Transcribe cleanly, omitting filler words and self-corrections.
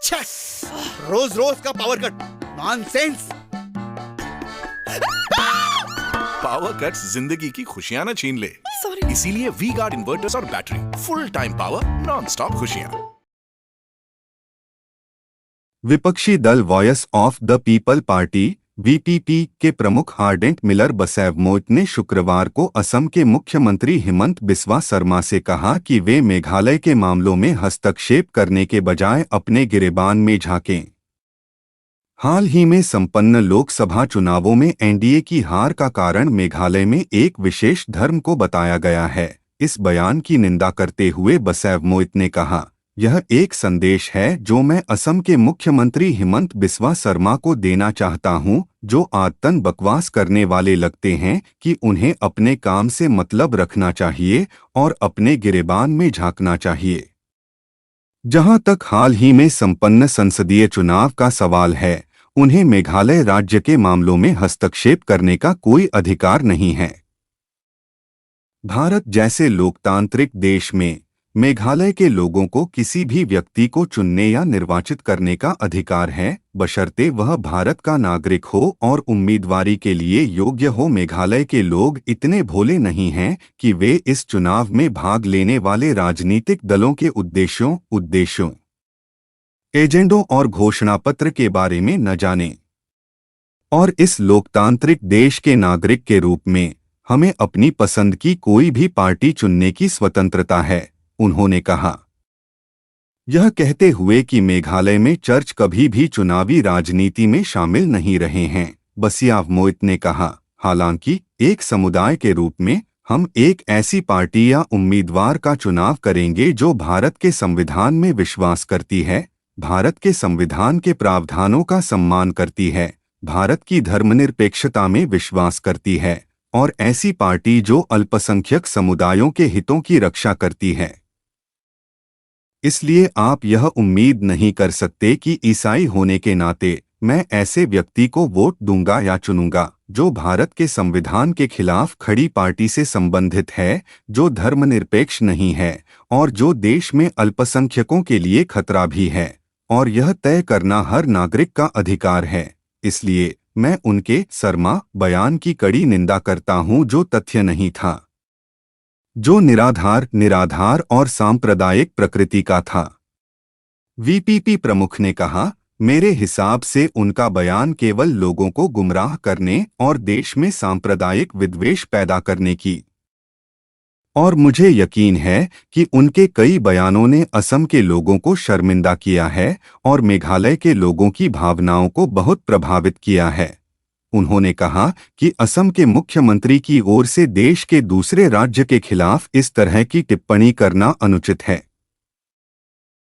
छे, रोज रोज का power cut, nonsense. Power cuts जिंदगी की खुशियां न छीन ले, सॉरी। इसीलिए वी गार्ड इन्वर्टर्स और battery, full time power, non stop खुशियां। विपक्षी दल voice of the people party VPP के प्रमुख हार्डेंट मिलर बसैवमोत ने शुक्रवार को असम के मुख्यमंत्री हिमंत बिस्वा शर्मा से कहा कि वे मेघालय के मामलों में हस्तक्षेप करने के बजाय अपने गिरेबान में झांकें। हाल ही में संपन्न लोकसभा चुनावों में एनडीए की हार का कारण मेघालय में एक विशेष धर्म को बताया गया है। इस बयान की निंदा करते हुए बसैवमोत ने कहा, यह एक संदेश है जो मैं असम के मुख्यमंत्री हिमंत बिस्वा शर्मा को देना चाहता हूं, जो आदतन बकवास करने वाले लगते हैं, कि उन्हें अपने काम से मतलब रखना चाहिए और अपने गिरेबान में झांकना चाहिए। जहां तक हाल ही में संपन्न संसदीय चुनाव का सवाल है, उन्हें मेघालय राज्य के मामलों में हस्तक्षेप करने का कोई अधिकार नहीं है। भारत जैसे लोकतांत्रिक देश में मेघालय के लोगों को किसी भी व्यक्ति को चुनने या निर्वाचित करने का अधिकार है, बशर्ते वह भारत का नागरिक हो और उम्मीदवारी के लिए योग्य हो। मेघालय के लोग इतने भोले नहीं हैं कि वे इस चुनाव में भाग लेने वाले राजनीतिक दलों के उद्देश्यों, एजेंडों और घोषणापत्र के बारे में न जानें। और इस लोकतांत्रिक देश के नागरिक के रूप में हमें अपनी पसंद की कोई भी पार्टी चुनने की स्वतंत्रता है, उन्होंने कहा। यह कहते हुए कि मेघालय में चर्च कभी भी चुनावी राजनीति में शामिल नहीं रहे हैं, बसैवमोत ने कहा, हालांकि एक समुदाय के रूप में हम एक ऐसी पार्टी या उम्मीदवार का चुनाव करेंगे जो भारत के संविधान में विश्वास करती है, भारत के संविधान के प्रावधानों का सम्मान करती है, भारत की धर्मनिरपेक्षता में विश्वास करती है, और ऐसी पार्टी जो अल्पसंख्यक समुदायों के हितों की रक्षा करती है। इसलिए आप यह उम्मीद नहीं कर सकते कि ईसाई होने के नाते मैं ऐसे व्यक्ति को वोट दूंगा या चुनूंगा जो भारत के संविधान के खिलाफ खड़ी पार्टी से संबंधित है, जो धर्मनिरपेक्ष नहीं है और जो देश में अल्पसंख्यकों के लिए खतरा भी है, और यह तय करना हर नागरिक का अधिकार है। इसलिए मैं उनके शर्मा बयान की कड़ी निंदा करता हूं, जो तथ्य नहीं था, जो निराधार और सांप्रदायिक प्रकृति का था। वीपीपी प्रमुख ने कहा, मेरे हिसाब से उनका बयान केवल लोगों को गुमराह करने और देश में सांप्रदायिक विद्वेष पैदा करने की, और मुझे यकीन है कि उनके कई बयानों ने असम के लोगों को शर्मिंदा किया है और मेघालय के लोगों की भावनाओं को बहुत प्रभावित किया है। उन्होंने कहा कि असम के मुख्यमंत्री की ओर से देश के दूसरे राज्य के खिलाफ इस तरह की टिप्पणी करना अनुचित है।